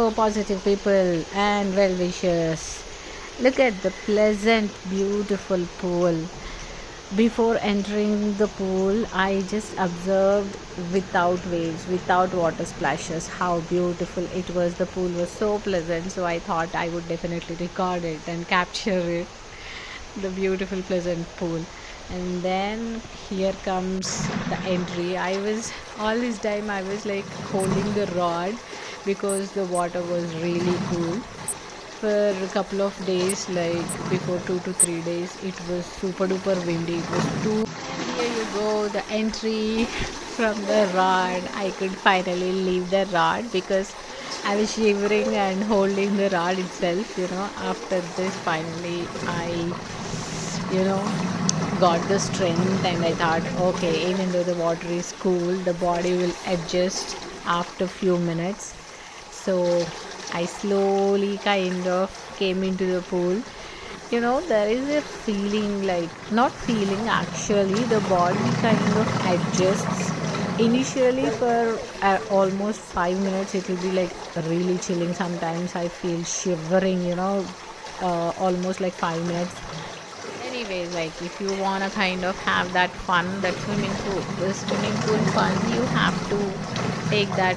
Hello, positive people and well wishers. Look at the pleasant, beautiful pool. Before entering the pool, I just observed without waves, without water splashes, how beautiful it was. The pool was so pleasant, so I thought I would definitely record it and capture it. The beautiful, pleasant pool. And then here comes the entry. I was all this time I was like holding the rod because the water was really cool. For a couple of days, like before 2 to 3 days, it was super duper windy. It was too. And here you go, the entry from the rod. I could finally leave the rod because I was shivering and holding the rod itself. After this, finally, you know, got the strength, and I thought, okay, even though the water is cool, the body will adjust after few minutes. So I slowly kind of came into the pool. There is a feeling, like, not feeling, actually the body kind of adjusts. Initially for almost 5 minutes it will be like really chilling. Sometimes I feel shivering, almost like 5 minutes. Anyways, like, if you want to kind of have that fun, that the swimming pool fun, you have to take that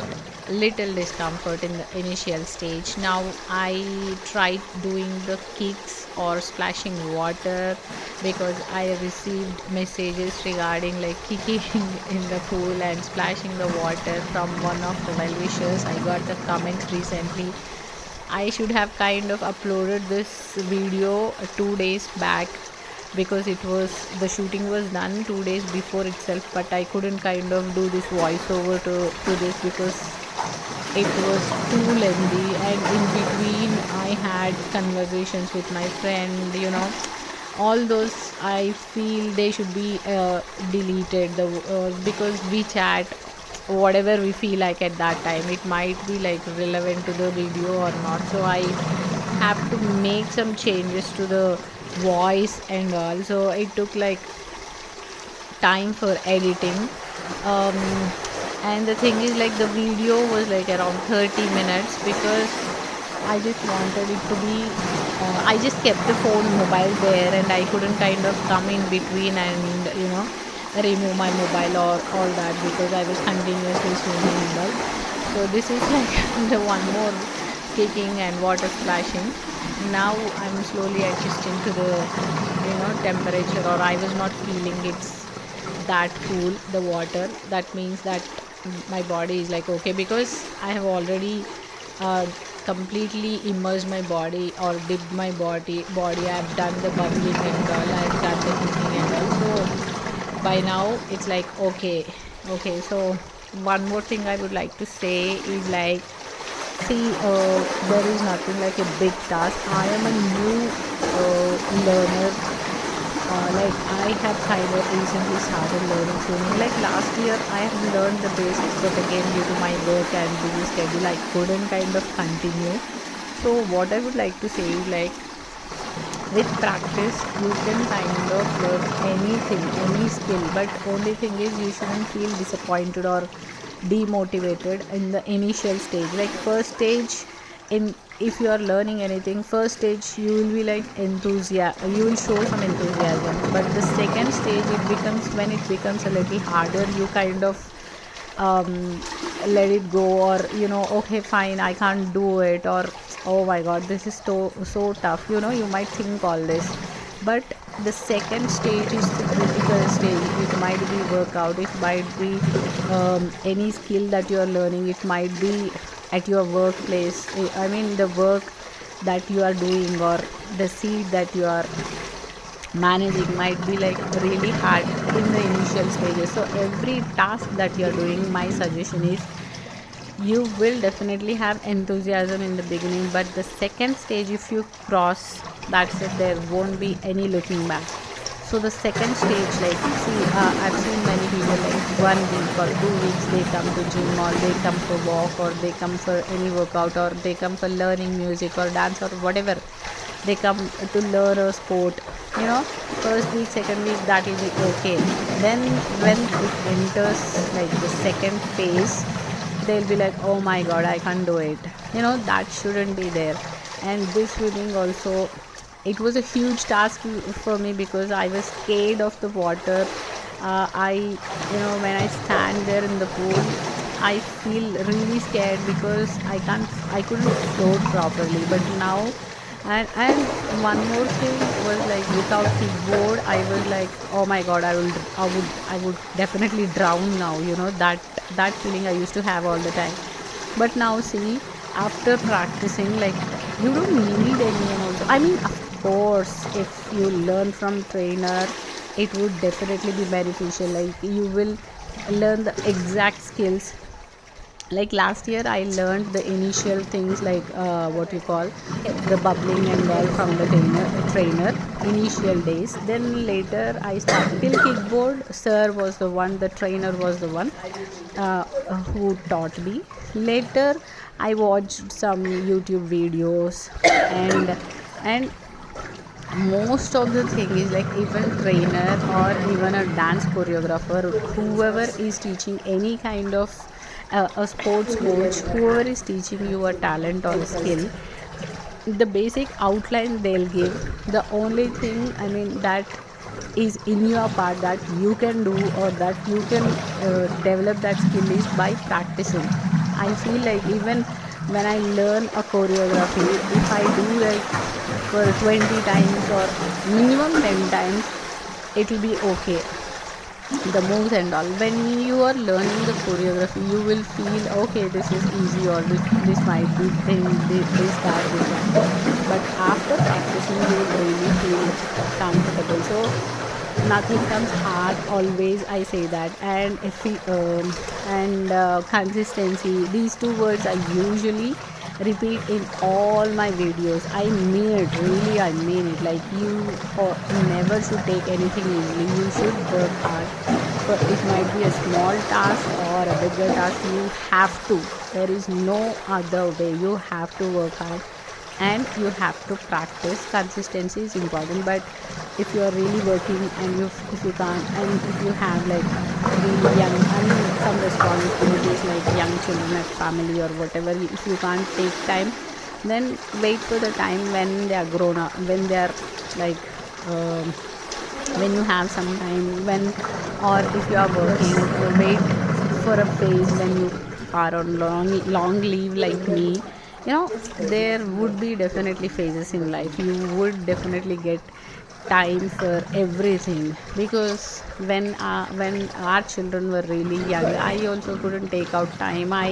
little discomfort in the initial stage. Now I tried doing the kicks or splashing water because I received messages regarding like kicking in the pool and splashing the water from one of the well wishers. I got the comments recently. I should have kind of uploaded this video 2 days back because the shooting was done 2 days before itself, but I couldn't kind of do this voiceover to this because it was too lengthy, and in between I had conversations with my friend. All those I feel they should be deleted, because we chat whatever we feel like at that time. It might be like relevant to the video or not, so I have to make some changes to the voice and all. So it took like time for editing. um, and the thing is, like, the video was like around 30 minutes because I just wanted it to be I just kept the phone mobile there, and I couldn't kind of come in between and remove my mobile or all that because I was continuously swimming and all. So this is like the one more kicking and water splashing. Now I'm slowly adjusting to the temperature, or I was not feeling it's that cool, the water. That means that my body is like okay, because I have already uh, completely immersed my body or dipped my body. I've done the bubbling and all, I've done the cooking and all. So by now it's like okay. So one more thing I would like to say is, like, see, there is nothing like a big task. I am a new learner. Like, I have kind of recently started learning swimming. Like last year, I have learned the basics, but again, due to my work and busy schedule, I couldn't kind of continue. So, what I would like to say is, like, with practice, you can kind of learn anything, any skill. But only thing is, you shouldn't feel disappointed or demotivated in the initial stage. Like first stage, in if you are learning anything, first stage you will be like enthusiasm, you will show some enthusiasm. But the second stage, when it becomes a little harder, you kind of let it go, or okay, fine, I can't do it, or oh my god, this is so tough. You might think all this, but the second stage is the critical stage. It might be workout, it might be any skill that you are learning, it might be at your workplace. I mean, the work that you are doing, or the seed that you are managing might be like really hard in the initial stages. So every task that you are doing, my suggestion is, you will definitely have enthusiasm in the beginning, but the second stage, if you cross, that's it, there won't be any looking back. So the second stage, like, see, I've seen many people, like 1 week or 2 weeks, they come to gym, or they come for walk, or they come for any workout, or they come for learning music or dance or whatever. They come to learn a sport. First week, second week, that will be okay. Then when it enters like the second phase, they'll be like, oh my god, I can't do it. That shouldn't be there. And this swimming also, it was a huge task for me because I was scared of the water. When I stand there in the pool, I feel really scared because I couldn't float properly. But now, and one more thing was like, without kickboard, I was like, oh my god, I would definitely drown now. That feeling I used to have all the time. But now see, after practicing, like, you don't need anyone also. I mean, of course, if you learn from trainer, it would definitely be beneficial. Like, you will learn the exact skills. Like last year I learned the initial things, like what you call the bubbling and all from the trainer initial days. Then later I started till kickboard. Sir was the one, the trainer was the one who taught me. Later I watched some YouTube videos, and most of the thing is like, even trainer or even a dance choreographer, whoever is teaching any kind of a sports coach, whoever is teaching you a talent or a skill, the basic outline they'll give. The only thing, I mean, that is in your part that you can do, or that you can develop that skill, is by practicing. I feel like even when I learn a choreography, if I do like for 20 times or minimum 10 times, it will be okay, the moves and all. When you are learning the choreography, you will feel, okay, this is easy, or this might be thing, this that. But after practicing, you will really feel comfortable. So nothing comes hard, always I say that. And if we and consistency, these two words I usually repeat in all my videos. I mean it, really, I mean it. Like, you never should take anything easily. You should work hard. But it might be a small task or a bigger task, you have to. There is no other way. You have to work hard, and you have to practice. Consistency is important. But if you are really working, and if you can't, and if you have like really young, I mean, some responsibilities like young children at family or whatever, if you can't take time, then wait for the time when they are grown up, when they are like when you have some time, when, or if you are working, wait for a phase when you are on long leave like me. There would be definitely phases in life. You would definitely get time for everything, because when our children were really young, I also couldn't take out time. I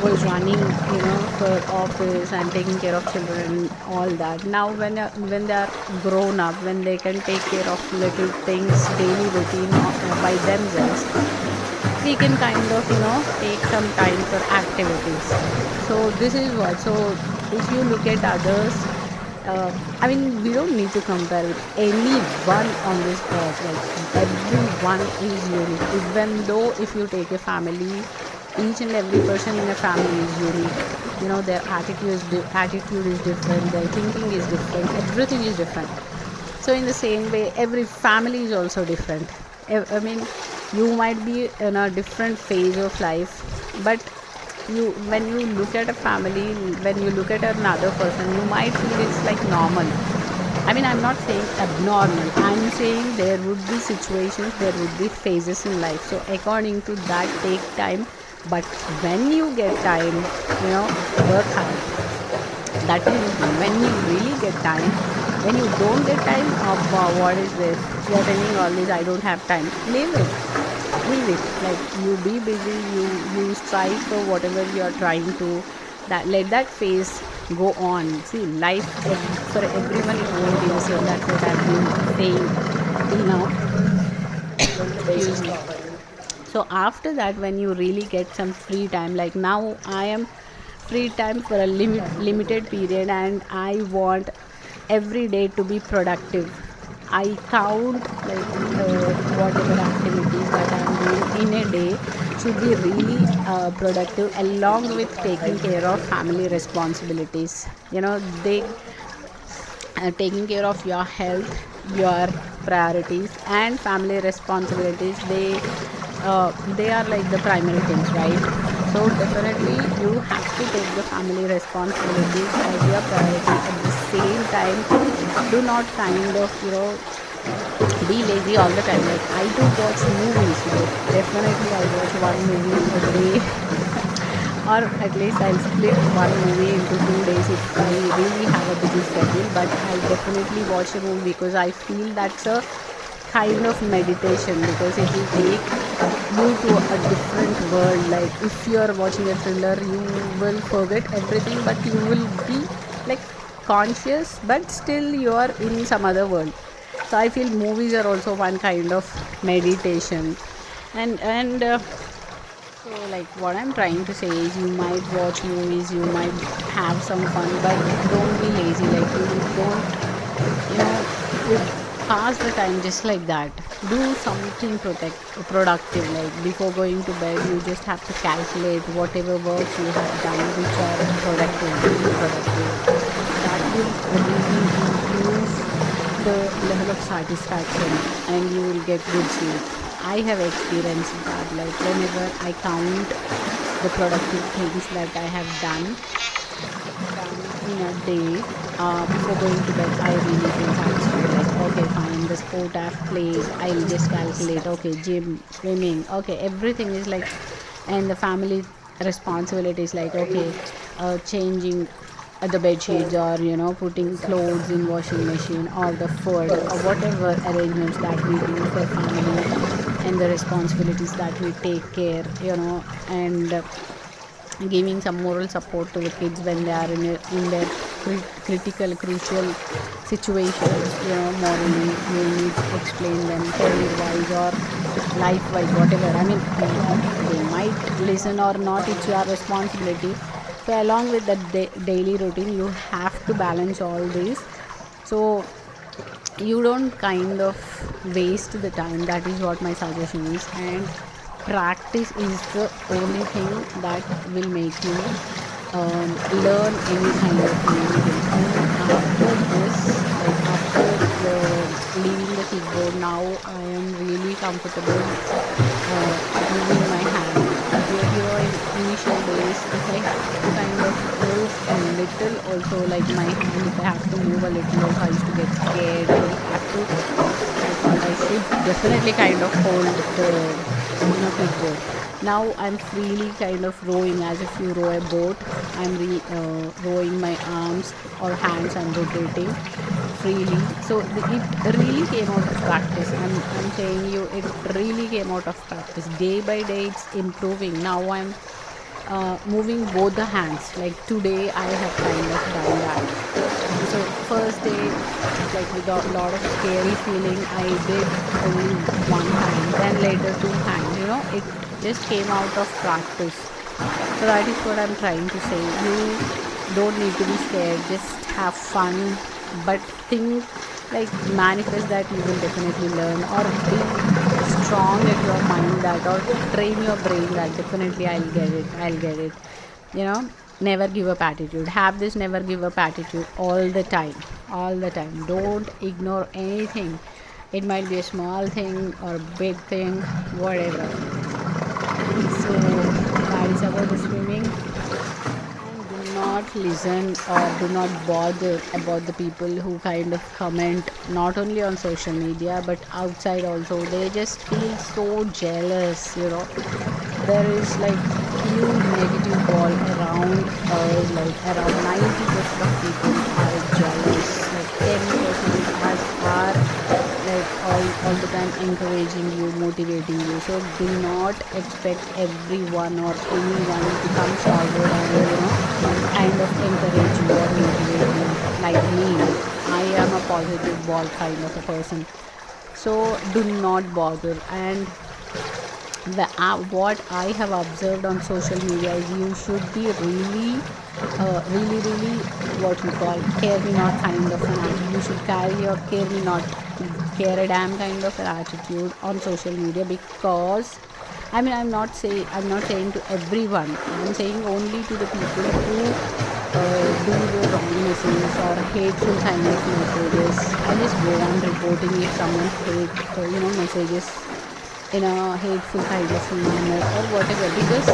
was running, for office and taking care of children and all that. Now when they are grown up, when they can take care of little things, daily routine by themselves, we can kind of take some time for activities. So this is what. So if you look at others, I mean, we don't need to compare with anyone on this earth. Like, everyone is unique. Even though if you take a family, each and every person in a family is unique. Their attitude is different, their thinking is different, everything is different. So in the same way, every family is also different. I mean, you might be in a different phase of life, but when you look at a family, when you look at another person, you might feel it's like normal. I mean, I'm not saying abnormal, I'm saying there would be situations, there would be phases in life. So according to that, take time. But when you get time, work hard. That is when you really get time. When you don't get time, what is this? You are telling all this, I don't have time. Leave it. Like, you be busy, you strive for whatever you are trying to. That, let that phase go on. See, life for everyone, it won't be the same. That's what I've been saying till now. Excuse me. So after that, when you really get some free time, like now I am free time for a limited period, and I want every day to be productive. I count like whatever activities that I am doing in a day should be really productive, along with taking care of family responsibilities. They taking care of your health, your priorities, and family responsibilities. They are like the primary things, right? So definitely you have to take the family responsibilities as your priority. At the same time, do not kind of be lazy all the time. Like I do watch movies, like definitely I watch one movie a day, or at least I'll split one movie into 2 days if I really have a busy schedule. But I definitely watch a movie because I feel that's a kind of meditation, because it will take you to a different world. Like if you are watching a thriller, you will forget everything, but you will be like conscious, but still you are in some other world. So I feel movies are also one kind of meditation. And so like what I'm trying to say is, you might watch movies, you might have some fun, but don't be lazy. Like you don't, you pass the time just like that. Do something productive. Like before going to bed, you just have to calculate whatever works you have done which are productive, really productive. That will really improve the level of satisfaction, and you will get good sleep. I have experienced that. Like whenever I count the productive things that I have done in a day, before going to bed, I really feel satisfied. Like, okay, fine, the sport I've played, I'll just calculate, okay, gym, swimming, okay, everything is like, and the family responsibilities, like, okay, changing the bed sheets, or putting clothes in washing machine, or the food, or whatever arrangements that we do for family, and the responsibilities that we take care, and giving some moral support to the kids when they are in their critical, crucial situations. Morally you need to explain them, career wise or life wise, whatever. I mean, they might listen or not, it's your responsibility. So along with the daily routine, you have to balance all these, so you don't kind of waste the time. That is what my suggestion is. And practice is the only thing that will make you learn any kind of new thing. And after this, like after leaving the keyboard, now I am really comfortable moving my hand. In initial days, if I have to kind of move a little also, like my hand, if I have to move a little also, I used to get scared. I have to, I thought I should definitely kind of hold the keyboard. Now I'm freely kind of rowing as if you row a boat. I'm rowing my arms or hands, I'm rotating freely. So it really came out of practice. I'm saying you, it really came out of practice. Day by day, it's improving. Now I'm moving both the hands. Like today, I have kind of done that. So first day, like with a lot of scary feeling, I did only one hand, then later two hands. It just came out of practice. So that is what I'm trying to say. You don't need to be scared. Just have fun, but think, like manifest that you will definitely learn, or be strong at your mind that, or train your brain that definitely I'll get it. Never give up attitude. Have this never give up attitude all the time. All the time. Don't ignore anything. It might be a small thing or big thing, whatever. So that is about the swimming. And do not listen or do not bother about the people who kind of comment, not only on social media but outside also. They just feel so jealous. There is like huge negative wall around us. Like around 90% of people are jealous, like 10% are like all the time encouraging you, motivating you. So do not expect everyone or anyone to come forward and kind of encourage you or motivate you. Like me, I am a positive ball kind of a person, so do not bother. And what I have observed on social media is, you should be really, what we call care me not kind of an attitude. You should carry your care a damn kind of an attitude on social media, because I mean, I'm not saying to everyone. I'm saying only to the people who do the wrong messages or hateful kind of messages. I just go on reporting if someone messages in a hateful kind of manner or whatever, because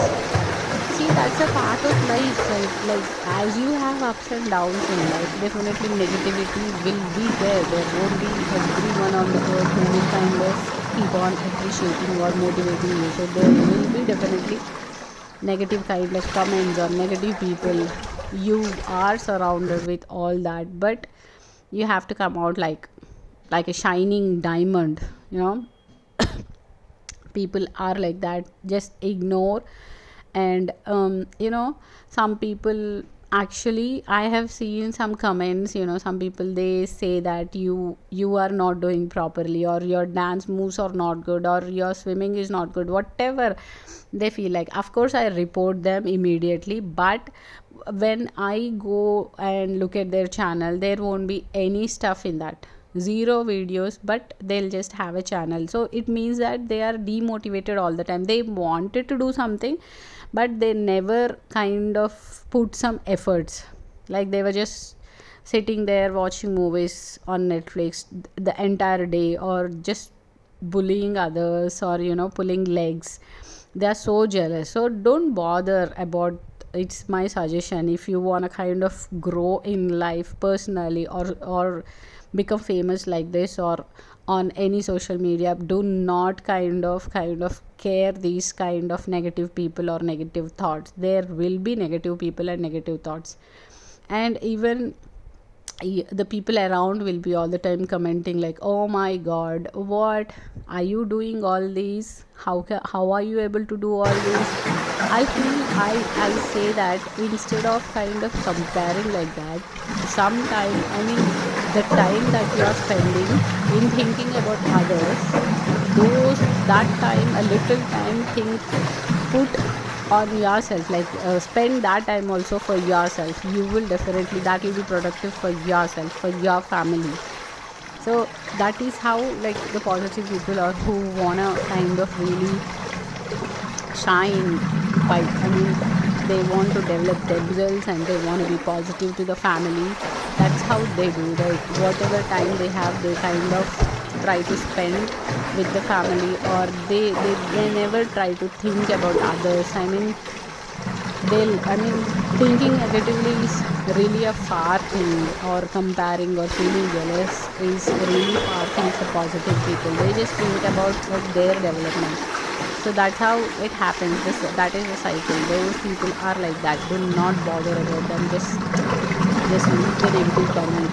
that's a part of life, right? Like as you have ups and downs in life, definitely negativity will be there. There won't be everyone on the earth who will kind of keep on appreciating or motivating you. So there will be definitely negative kind of comments or negative people. You are surrounded with all that, but you have to come out like a shining diamond, you know. People are like that, just ignore. And some people, actually I have seen some comments, some people, they say that you are not doing properly, or your dance moves are not good, or your swimming is not good, whatever they feel like. Of course I report them immediately, but when I go and look at their channel, there won't be any stuff in that, zero videos, but they'll just have a channel. So it means that they are demotivated all the time. They wanted to do something, but they never kind of put some efforts. Like they were just sitting there watching movies on Netflix the entire day, or just bullying others, or pulling legs. They are so jealous. So don't bother about, it's my suggestion, if you want to kind of grow in life personally, or become famous like this, or on any social media, do not kind of care these kind of negative people or negative thoughts. There will be negative people and negative thoughts. And even the people around will be all the time commenting like, oh my god, what are you doing all these, how are you able to do all this. I feel, I say that instead of kind of comparing like that, sometime, I mean, the time that you are spending in thinking about others, that time, a little time, think, put on yourself, like spend that time also for yourself. You will definitely, that will be productive for yourself, for your family. So that is how, like, the positive people, or who wanna kind of really shine by, I mean, they want to develop themselves and they want to be positive to the family. That's how they do, like whatever time they have, they kind of try to spend with the family, or they never try to think about others. I mean, thinking negatively is really a far thing, or comparing or feeling jealous is really far thing for positive people. They just think about like their development. So that's how it happens. That is the cycle. Those people are like that. Do not bother about them. Just leave the negative comment.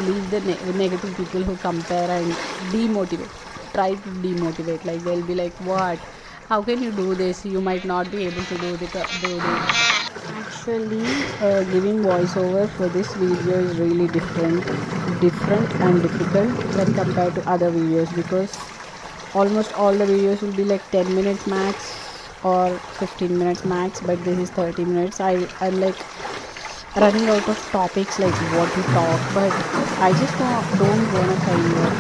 Leave the negative people who compare and demotivate. Try to demotivate. Like they'll be like, what? How can you do this? You might not be able to do this. Actually, giving voiceover for this video is really different and difficult when compared to other videos, because almost all the videos will be like 10 minutes max or 15 minutes max, but this is 30 minutes. I'm like running out of topics, like what to talk, but I just don't want to kind of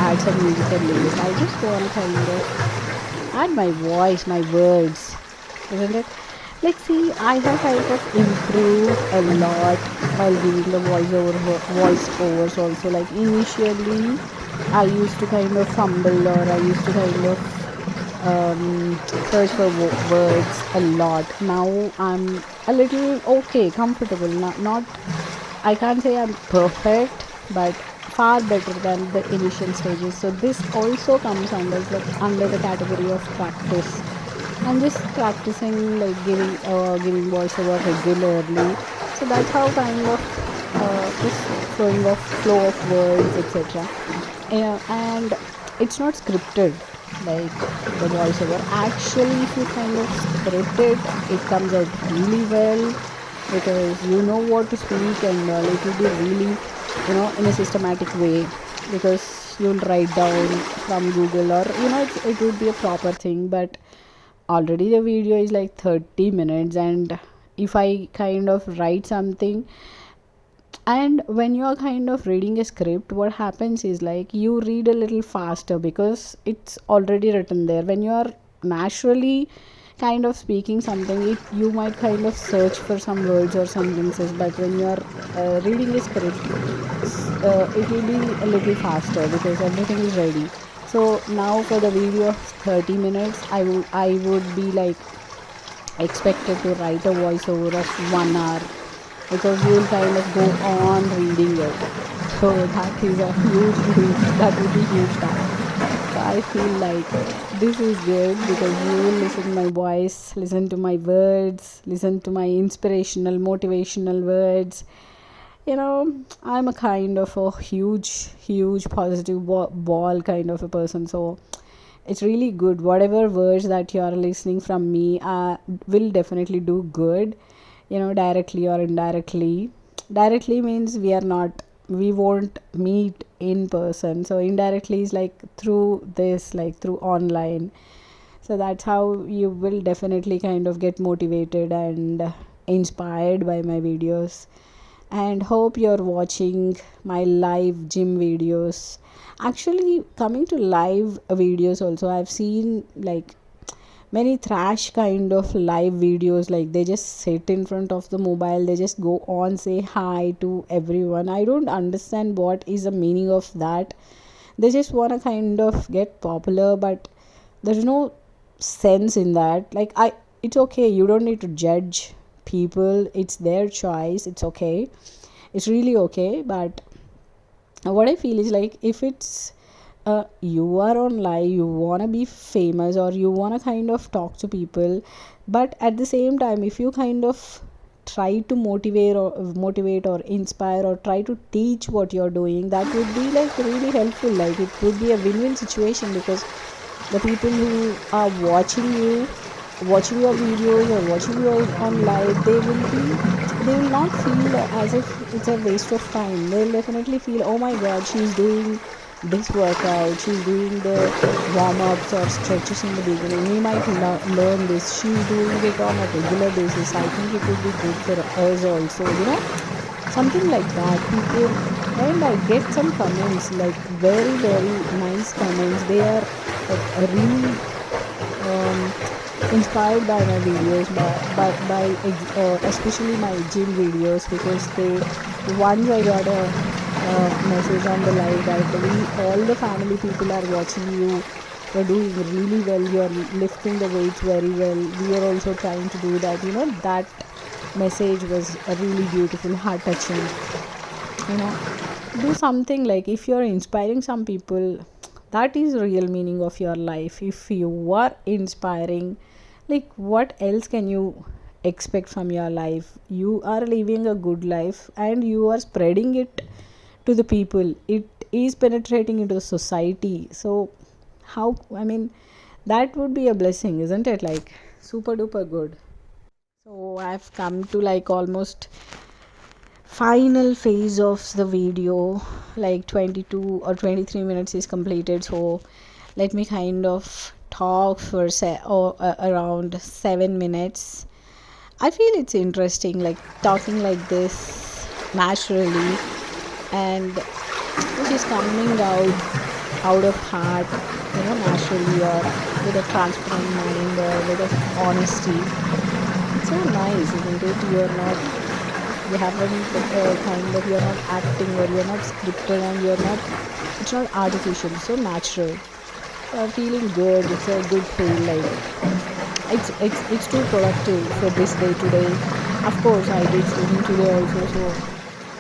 add some musical lyrics. I just want to kind of add my voice, my words, isn't it? Like, see, I have kind of improved a lot while giving the voiceovers also. Like initially, I used to kind of fumble, or I used to kind of search for words a lot. Now I'm a little okay, comfortable. Not I can't say I'm perfect, but far better than the initial stages. So this also comes under the category of practice. I'm just practicing, like giving voiceover regularly. So that's how kind of just flowing of flow of words, etc. And it's not scripted, like the voiceover. Actually, if you kind of script it, it comes out really well, because you know what to speak, and it will be really, in a systematic way, because you'll write down from Google, or it would be a proper thing. But already the video is like 30 minutes, and if I kind of write something, and when you are kind of reading a script, what happens is, like, you read a little faster because it's already written there. When you are naturally kind of speaking something, you might kind of search for some words or sentences, but when you are reading a script, it will be a little faster because everything is ready. So now for the video of 30 minutes, I would be like expected to write a voiceover of 1 hour, because you will kind of go on reading it. So that is a huge that would be huge task. So I feel like this is good because you will listen to my voice, listen to my words, listen to my inspirational, motivational words. I'm a kind of a huge positive ball kind of a person. So it's really good. Whatever words that you are listening from me will definitely do good, directly or indirectly. Directly means we won't meet in person, so indirectly is like through this, like through online. So that's how you will definitely kind of get motivated and inspired by my videos. And hope you're watching my live gym videos. Actually, coming to live videos also, I've seen like many trash kind of live videos, like they just sit in front of the mobile, they just go on say hi to everyone. I don't understand what is the meaning of that. They just want to kind of get popular, but there's no sense in that. Like, it's okay, you don't need to judge people, it's their choice, it's okay, it's really okay. But what I feel is like, if it's you are on live, you want to be famous, or you want to kind of talk to people, but at the same time, if you kind of try to motivate or inspire or try to teach what you're doing, that would be like really helpful. Like, it would be a win-win situation, because the people who are watching your videos or watching you on live, they will not feel as if it's a waste of time. They'll definitely feel, oh my god, she's doing this workout, she's doing the warm-ups or stretches in the beginning, we might learn this, she's doing it on a regular basis, I think it would be good for us also, something like that. People, and I get some comments, like very nice comments. They are really um, inspired by my videos, by especially my gym videos, because they once I got a message on the live that all the family people are watching you, you're doing really well, you're lifting the weights very well, we are also trying to do that. That message was a really beautiful, heart touching. you know do something, like if you're inspiring some people, that is real meaning of your life. If you are inspiring, like what else can you expect from your life? You are living a good life and you are spreading it to the people, it is penetrating into society. So how, I mean, that would be a blessing, isn't it? Like, super duper good. So I've come to like almost final phase of the video, like 22 or 23 minutes is completed. So let me kind of talk for around 7 minutes. I feel it's interesting, like talking like this naturally, and which is coming out of heart, naturally, or with a transparent mind, or with a honesty. It's so nice, isn't it? You haven't you're not acting, or you're not scripted, and it's not artificial, so natural. You're feeling good, it's a good feel, like it's too productive for this day today. Of course, I did swimming today also. So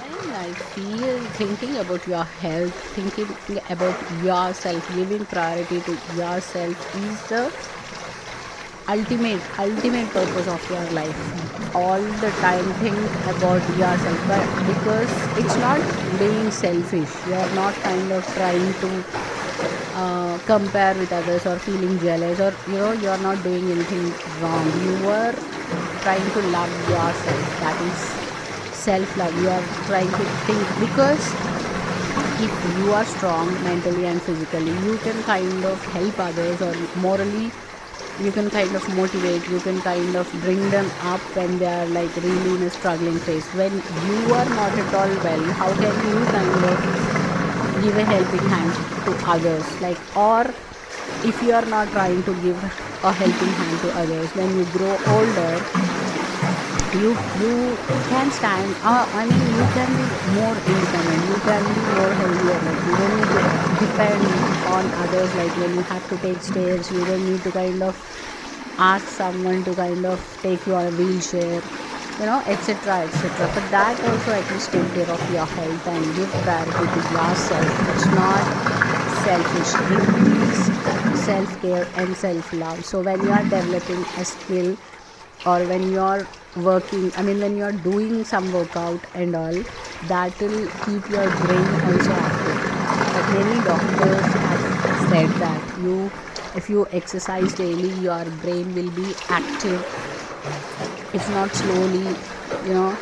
when I feel thinking about your health, thinking about yourself, giving priority to yourself is the ultimate purpose of your life. All the time think about yourself, but because it's not being selfish, you are not kind of trying to compare with others, or feeling jealous, or you are not doing anything wrong. You are trying to love yourself. That is self love. You are trying to think, because if you are strong mentally and physically, you can kind of help others, or morally you can kind of motivate, you can kind of bring them up when they are like really in a struggling phase. When you are not at all well, how can you kind of give a helping hand to others? Like, or if you are not trying to give a helping hand to others, when you grow older, you can stand, I mean, you can be more independent, you can be more healthier. Like, you don't need to depend on others. Like, when you have to take stairs, you don't need to kind of ask someone to kind of take you on a wheelchair, etc., etc. For that also, at least take care of your health and give priority to yourself. It's not selfish, it is self-care and self-love. So when you are developing a skill, or when you're working, when you're doing some workout and all, that will keep your brain also active. But many doctors have said that if you exercise daily, your brain will be active. If not, slowly, you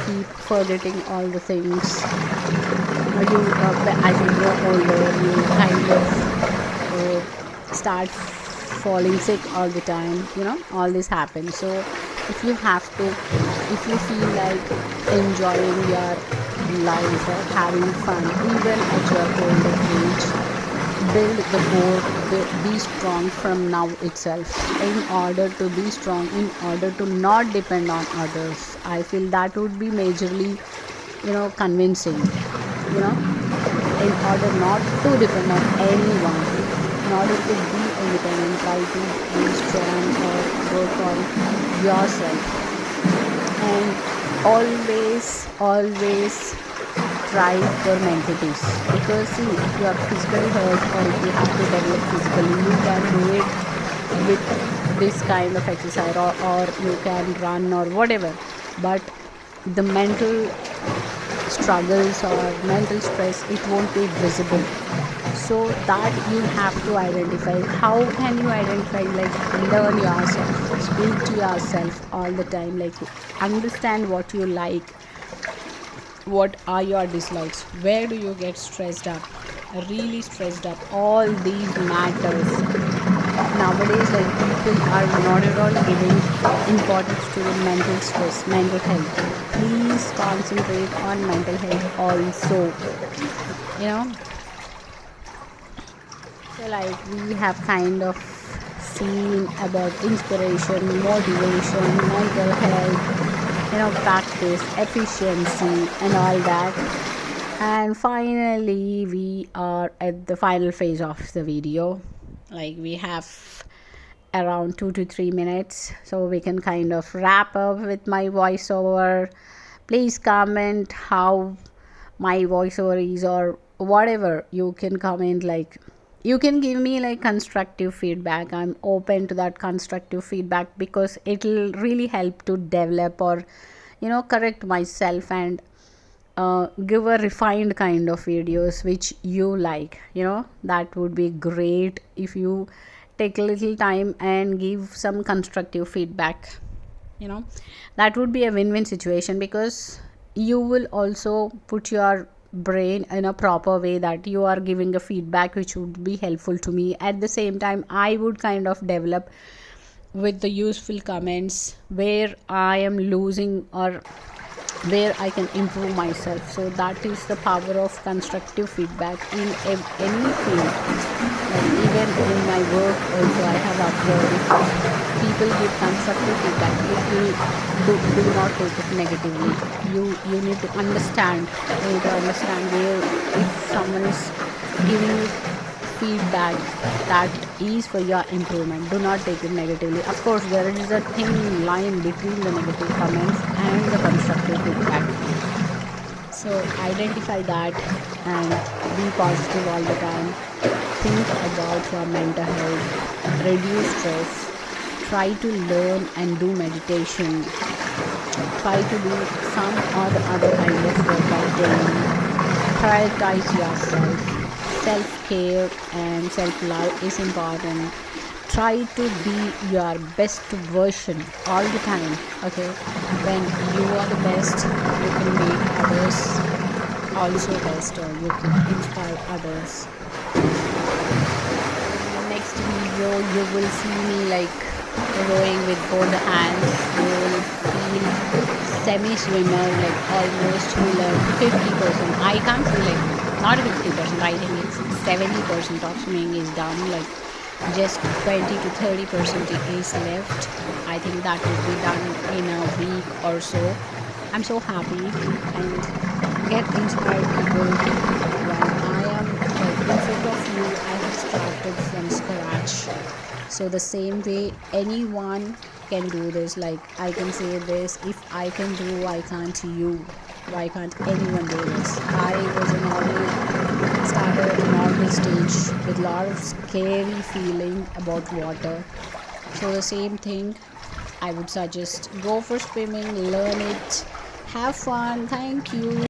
keep forgetting all the things. As you grow older, you kind of start falling sick all the time. All this happens. So if you feel like enjoying your life or having fun even at your older age, build the core, be strong from now itself, in order to be strong, in order to not depend on others. I feel that would be majorly convincing, in order not to depend on anyone, in order to be independent. Try to be strong or work on yourself, and always try for mental peace. Because see, if you are physically hurt or if you have to develop physically, you can do it with this kind of exercise, or you can run or whatever. But the mental struggles or mental stress, it won't be visible. So that you have to identify. How can you identify? Like, learn yourself, speak to yourself all the time, like understand what you like, what are your dislikes, where do you get stressed up, really stressed up. All these matters. Nowadays, like, people are not at all giving importance to the mental stress, mental health. Please concentrate on mental health also. So, like, we have kind of seen about inspiration, motivation, mental health, practice, efficiency, and all that. And finally, we are at the final phase of the video. Like, we have around 2 to 3 minutes, so we can kind of wrap up with my voiceover. Please comment how my voiceover is, or whatever. You can comment, like, you can give me like constructive feedback. I'm open to that constructive feedback, because it'll really help to develop, or correct myself, and give a refined kind of videos which you like. That would be great if you take a little time and give some constructive feedback. That would be a win-win situation, because you will also put your brain in a proper way, that you are giving a feedback which would be helpful to me. At the same time, I would kind of develop with the useful comments where I am losing, or where I can improve myself. So that is the power of constructive feedback in any field. Like, even in my work also, I have observed, if people give constructive feedback, it will do not take it negatively. You need to understand. Where, if someone is giving you feedback that is for your improvement, do not take it negatively. Of course, there is a thin line between the negative comments and the constructive feedback. So identify that and be positive all the time. Think about your mental health, reduce stress, try to learn and do meditation, try to do some or the other kind of workout daily, prioritize yourself. Self-care and self-love is important. Try to be your best version all the time. Okay, when you are the best, you can make others also best, or you can inspire others. In the next video, you will see me like rowing with both the hands. You will feel semi-swimmer, like almost you learn 50%. I can't feel like not 50%. I think it's 70% of swimming is done. Like, just 20 to 30% is left. I think that will be done in a week or so. I'm so happy and get inspired people when I am like in front of you, I have started from scratch. So the same way anyone can do this. Like I can say this, if I can do, why can't you? Why can't anyone do this? I was a normal started at a normal stage with a lot of scary feeling about water. So the same thing, I would suggest go for swimming, learn it, have fun. Thank you.